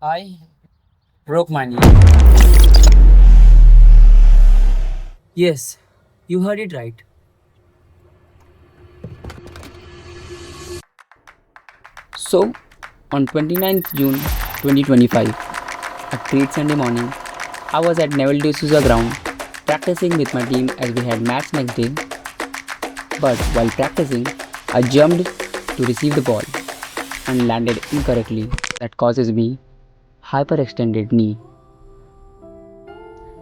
I broke my knee. Yes, you heard it right. So, on 29th June 2025, a great Sunday morning, I was at Neville D'Souza ground practicing with my team as we had match next day. But while practicing, I jumped to receive the ball and landed incorrectly. That causes me hyperextended knee.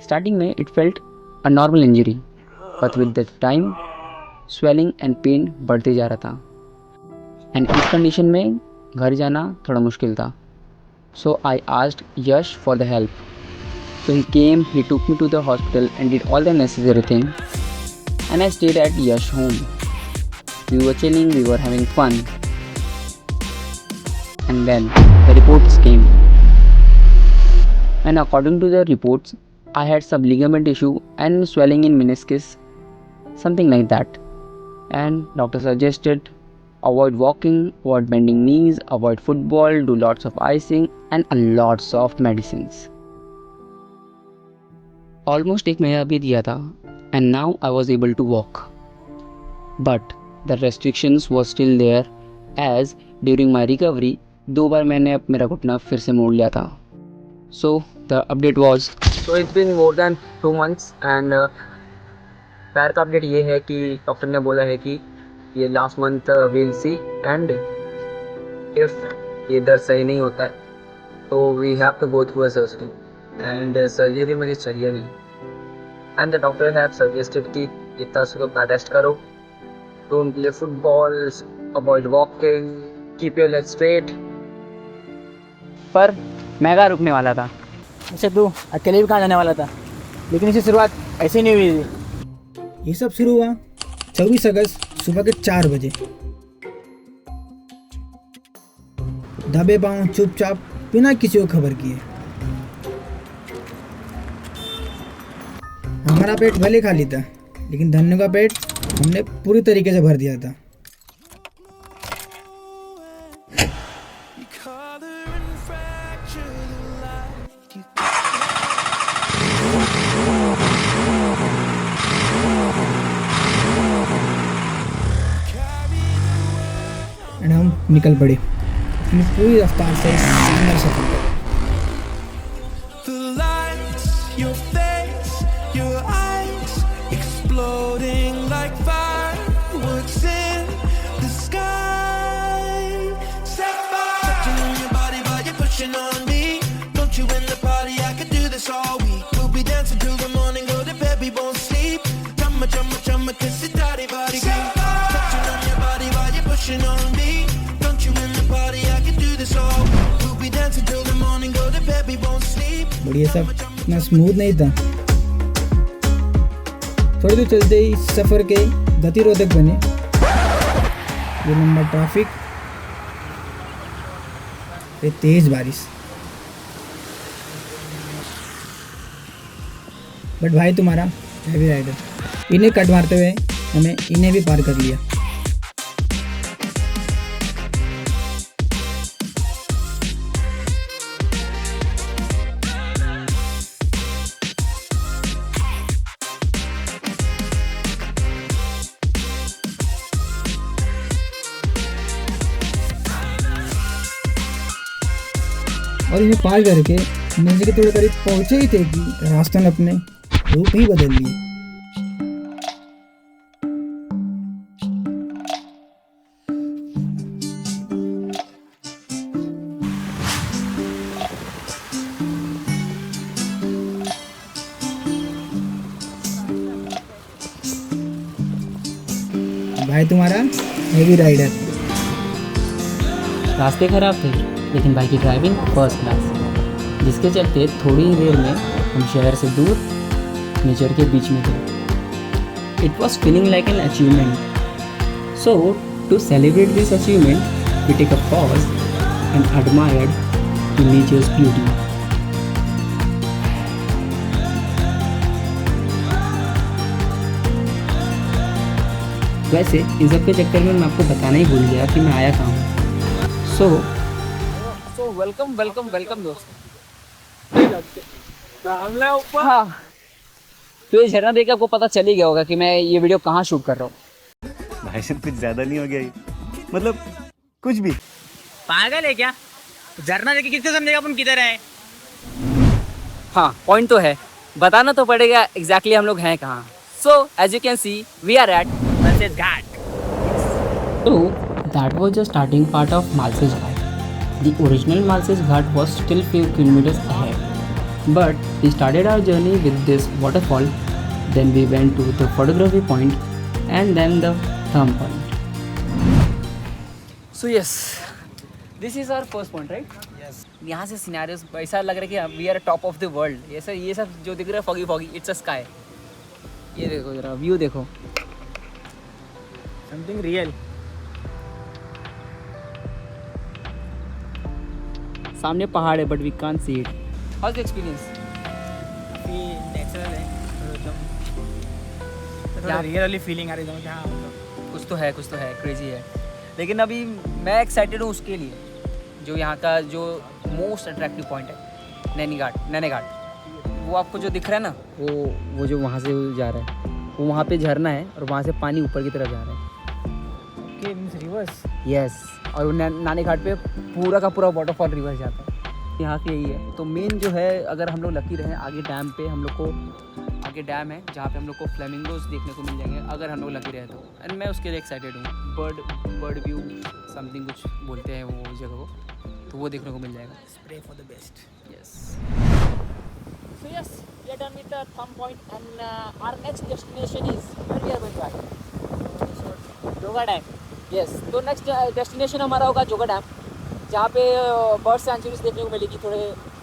Starting में it felt a normal injury, but with the time, swelling and pain बढ़ते जा रहा था. And इस condition में घर जाना थोड़ा मुश्किल था. So I asked Yash for the help. So he came, he took me to the hospital and did all the necessary thing. And I stayed at Yash home. We were chilling, we were having fun. And then the reports came. And according to the reports, I had some ligament issue and swelling in meniscus, something like that. And doctor suggested avoid walking, avoid bending knees, avoid football, do lots of icing and a lots of medicines. Almost एक महीना भी दिया था and now I was able to walk. But the restrictions was still there as during my recovery 2 बार मैंने मेरा घुटना फिर से मोड़ लिया था. So the update was. So it's been more than 2 months and पैर का अपडेट ये है कि डॉक्टर ने बोला है कि ये last month will see and if ये दर्द सही नहीं होता है तो we have to go through a surgery and surgery मुझे चाहिए नहीं. And the doctor have suggested कि इतना से अपना रेस्ट करो, don't play football, avoid walking, keep your leg straight. पर मैं कहाँ रुकने वाला था. अच्छा तू अकेले भी कहाँ जाने वाला था, लेकिन इसकी शुरुआत ऐसे नहीं हुई थी. ये सब शुरू हुआ 24 अगस्त सुबह के 4 बजे. दबे पाँव चुपचाप बिना किसी को खबर किए. हमारा पेट भले खाली था लेकिन धन्य का पेट हमने पूरी तरीके से भर दिया था. एंड हम निकल पड़े अपनी पूरी रफ्तार से शानदार सफर पर. The lights, your face, your eyes exploding like fireworks in the sky. Sapphire, touching on your body while you're pushing on me. Don't you in the party? I could do this all week. We'll be dancing till the morning, go to bed, we won't sleep. Chumma, chumma, chumma, kiss it, daddy, body, touching on your body while you're pushing on me. But ये सब इतना smooth नहीं था. थोड़ी दूर चलते ही सफ़र के गतिरोधक बने. ये लंबा ट्रैफिक, ये तेज बारिश. बट भाई तुम्हारा हैवी राइडर इन्हें कट मारते हुए हमें इन्हें भी पार कर लिया. और इन्हें पार करके मंजिल के थोड़े करीब पहुंचे ही थे कि रास्ते ने अपने रूप ही बदल लिए. भाई तुम्हारा हेवी राइडर. रास्ते खराब थे लेकिन बाइक की ड्राइविंग फर्स्ट क्लास, जिसके चलते थोड़ी ही देर में हम शहर से दूर नेचर के बीच में थे. It was feeling like an achievement. So to celebrate this achievement we take a pause and admired the nature's beauty. वैसे इन सब के चक्कर में मैं आपको बताना ही भूल गया कि मैं आया कहाँ हूँ. सो वेलकम वेलकम वेलकम दोस्त। हाँ, तो ये झरना देख के आपको पता चल ही गया होगा कि मैं ये वीडियो कहाँ शूट कर रहा हूँ। भाई साहब कुछ ज्यादा नहीं हो गया ये? मतलब कुछ भी। पागल है क्या? झरना देख के किसको समझेगा अपन किधर है? हाँ, पॉइंट तो है, बताना तो पड़ेगा एग्जैक्टली हम लोग हैं कहाँ। So as you can see we are at Malshej Ghat. So that was the starting part of Malsej Ghat. The original Malsej Ghat was still few kilometers ahead. But we started our journey with this waterfall, then we went to the photography point and then the thumb point. So yes, this is our first point, right? Yes. यहाँ से scenarios ऐसा लग रहा है कि we are top of the world. ये सब जो दिख रहा है foggy foggy, it's a sky. ये देखो जरा व्यू देखो. Something real. सामने पहाड़ है but we can't see it. How is experience? काफी नेचुरल है, थोड़ा यहाँ- रियल वाली फीलिंग आ रही है हाँ मतलब। कुछ तो है क्रेजी है, लेकिन अभी मैं एक्साइटेड हूँ उसके लिए जो यहाँ का जो मोस्ट अट्रैक्टिव पॉइंट है नैनी घाट। वो आपको जो दिख रहा है ना, वो जो वहाँ से जा रहा है, वो वहाँ पे झरना है और वहाँ से पानी ऊपर की तरफ जा रहा है। Okay, means reverse. यस, और नानी घाट पे पूरा का पूरा वाटरफॉल रिवर्स जाता है। यहाँ से यही है। तो मेन जो है, अगर हम लोग लकी रहे, आगे डैम पे हम लोग को, आगे डैम है जहाँ पे हम लोग को फ्लेमिंगोज देखने को मिल जाएंगे अगर हम लोग लकी रहे तो। एंड मैं उसके लिए एक्साइटेड हूँ। बर्ड व्यू समथिंग कुछ बोलते हैं वो उस जगह को, तो वो देखने को मिल जाएगा। Pray for the best. Yes. So yes, we are done with the thumb point and our next destination is where we are going back. Joga dam. Yes, तो next destination हमारा होगा जोगा डैम, जहाँ पे बर्ड सेंचुरीज देखने को मिलेगी, थोड़े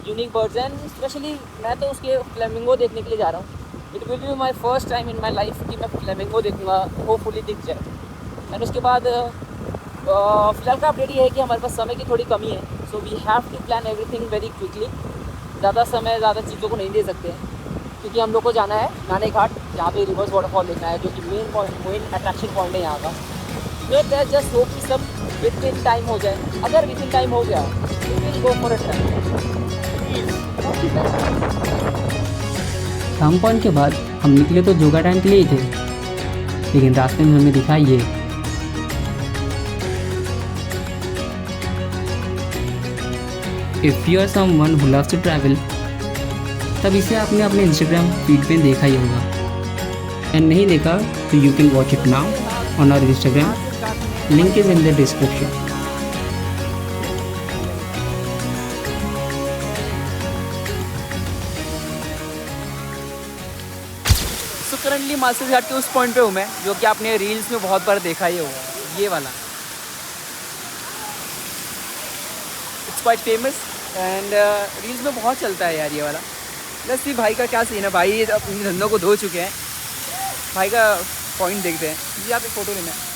unique birds and specially मैं तो उसके फ्लेमिंगो देखने के लिए जा रहा हूँ। It will be my first time in my life कि मैं फ्लेमिंगो देखूँगा, होपफुली दिख जाए। एंड उसके बाद फिलहाल का अपडेट ये है कि हमारे पास समय की थोड़ी कमी है, so we have to plan everything very quickly. ज़्यादा समय ज़्यादा चीज़ों को नहीं दे सकते हैं क्योंकि हम लोग को जाना है नानी घाट, जहाँ पे रिवर्स वाटरफॉल देखना है, जो कि मेन अट्रैक्शन पॉइंट है यहाँ का। तो जस्ट होप कि सब विद इन टाइम हो जाए। अगर विद इन टाइम हो गया तो will go for a try. Thumb point के बाद हम निकले तो जोगा डैम के लिए ही थे, लेकिन रास्ते में हमें दिखा ये। If you are someone who loves to travel, तब इसे आपने अपने इंस्टाग्राम फीड पे देखा ही होगा, एंड नहीं देखा तो you can watch it now on our Instagram, link is in the description. So currently Malshej Ghat के उस पॉइंट पे हूँ मैं, जो कि आपने रील्स में बहुत बार देखा ही होगा, ये वाला। It's quite famous and reels में बहुत चलता है यार ये वाला। लेट्स सी भाई का क्या सीन है। भाई ये अपनी धंधों को धो चुके हैं। भाई का पॉइंट देखते हैं। जी आप एक फ़ोटो लेना है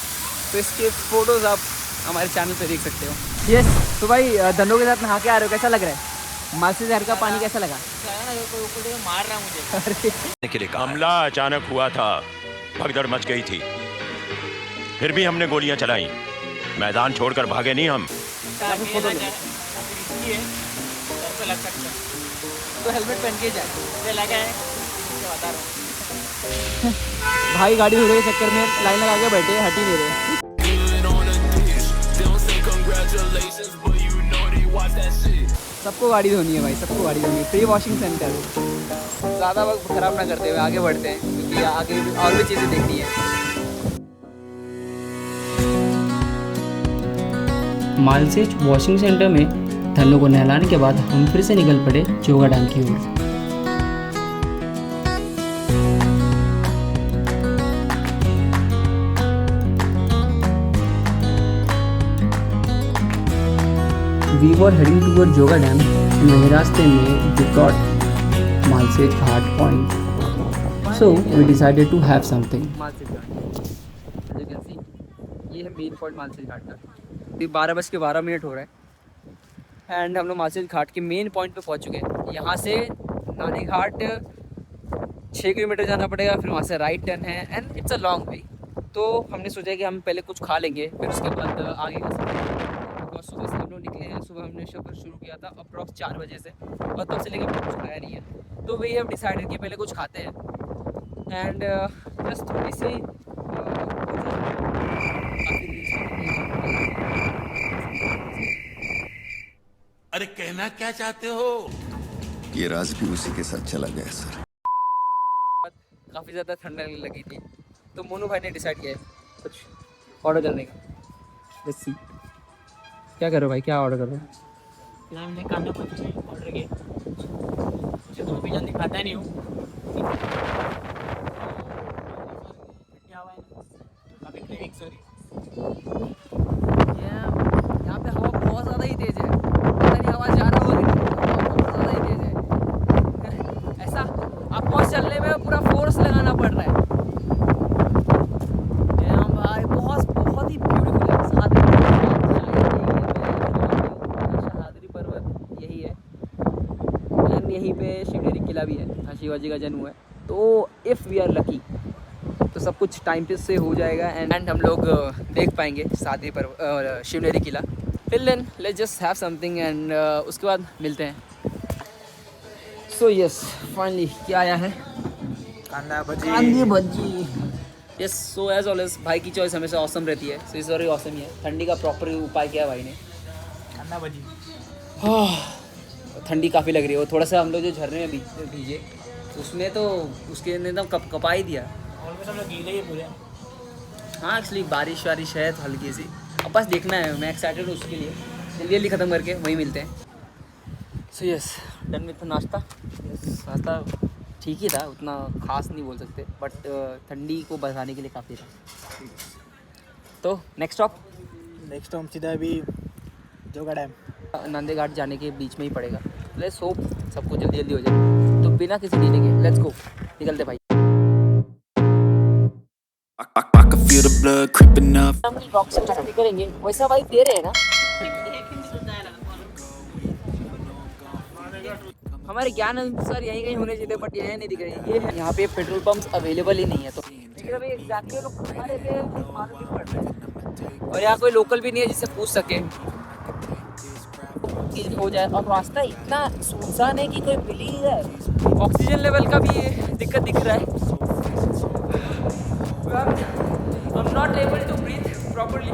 तो इसके फ़ोटोज़ आप हमारे चैनल पे देख सकते हो। यस, तो भाई धंधों के साथ नहा के आ रहे हो, कैसा लग रहा है? मालसेज घाट का पानी कैसा लगा? मार रहा मुझे। के लिए हमला अचानक हुआ था, भगदड़ मच गई थी, फिर भी हमने गोलियां चलाई, मैदान छोड़कर भागे नहीं हम। फोटो ले। तो हेलमेट पहन के जाए लगा है, बता रहा हूँ। भाई गाड़ी धोने के चक्कर में लाइन लगा के बैठे, हट ही नहीं रहे। सबको गाड़ी धोनी है भाई, सबको गाड़ी धोनी है। Free washing centre. ज़्यादा वक्त खराब ना करते हुए आगे बढ़ते हैं क्योंकि आगे और भी चीज़ें देखनी है। मालसेज वॉशिंग सेंटर में धनों को नहलाने के बाद हम फिर से निकल पड़े जोगा डैम की ओर। We were heading toward Joga Dam and वहीं रास्ते में we got Malsej Ghat point. So we decided to have something. Malsej Ghat. As you can see, ये है मेन पॉइंट मालसेज घाट का। अभी 12:12 हो रहा है एंड हम लोग मालसेज घाट के मेन पॉइंट पे पहुंच चुके हैं। यहाँ से नानी घाट 6 किलोमीटर जाना पड़ेगा, फिर वहाँ से राइट टर्न है and it's a long way. तो हमने सोचा कि हम पहले कुछ खा लेंगे, फिर उसके बाद आगे का सफर। सुबह से हम लोग निकले हैं। सुबह हमने सफ़र शुरू किया था अप्रॉक्स 4 बजे से, और तब से लेकर कुछ खाया नहीं है। तो वही हम डिसाइडेड कि पहले कुछ खाते हैं एंड जस्ट थोड़ी सी अरे कहना क्या चाहते हो? ये राज भी उसी के साथ चला गया सर। काफ़ी ज़्यादा ठंड लगने लगी थी, तो मोनू भाई ने डिसाइड किया है कुछ ऑर्डर करने का। लेट्स सी क्या करो भाई, क्या ऑर्डर करो? फिलहाल मैंने कांदा भजी ऑर्डर किए। मुझे तो भी जल्दी खाता नहीं हूँ। क्या हुआ है ना, काफ़ी क्रेविंग सॉरी। यहाँ पे हवा बहुत ज़्यादा ही तेज़ है, पता नहीं हवा जा रहा होगा लेकिन हवा बहुत ज़्यादा ही तेज़ है। ऐसा आपको चलने में पूरा फोर्स लगाना पड़ रहा है। भाई बहुत बहुत ही ब्यूटीफुल है। सह्याद्री पर्वत यही है, एंड यहीं पे शिवनेरी किला भी है, जहाँ शिवाजी का जन्म हुआ है। तो इफ़ वी आर लकी तो सब कुछ टाइम पे से हो जाएगा एंड हम लोग देख पाएंगे सह्याद्री पर्वत शिवनेरी किला। Till then let's just have something and उसके बाद मिलते हैं। सो यस फाइनली क्या आया है? Kanda bhaji. Yes, so as always भाई की चॉइस हमेशा ऑसम रहती है। सो इस बार ऑसम ही है। ठंडी का प्रॉपर उपाय किया भाई ने। कांदा भजी। ठंडी काफ़ी लग रही है। वो थोड़ा सा हम लोग जो झरने में भीजे उसमें तो उसके ने एकदम कपा ही दिया। ऑलमोस्ट हम लोग गीले ही पूरे। हाँ एक्चुअली बारिश वारिश है तो हल्की सी। अब बस देखना है, मैं एक्साइटेड हूँ उसके लिए। जल्दी जल्दी ख़त्म करके वहीं मिलते हैं। सो यस डन विथ नाश्ता। नाश्ता ठीक ही था, उतना खास नहीं बोल सकते, बट ठंडी को बचाने के लिए काफ़ी था। तो नेक्स्ट नेक्स्ट हम सीधा अभी जोगा डैम। नंदे घाट जाने के बीच में ही पड़ेगा। लेट्स होप सबको जल्दी जल्दी हो जाए। तो बिना किसी डिले के लेट्स गो, निकलते भाई। I can feel the blood creeping up. हम रॉक से चटनी करेंगे, वैसा भाई दे रहे हैं ना। हमारे ज्ञान अनुसार यहीं कहीं होने चाहिए, बट यह नहीं दिख रहे। ये है यहाँ पे पेट्रोल पंप्स अवेलेबल ही नहीं है। तो अभी एग्जैक्टली लोग कहाँ रहते हैं मालूम नहीं पड़ रहा है, और यहाँ कोई लोकल भी नहीं है जिससे पूछ सके हो जाए। और रास्ता इतना सुनसान है कि कोई मिल ही रहा है। ऑक्सीजन लेवल का भी दिक्कत दिख रहा है। I'm not able to breathe properly.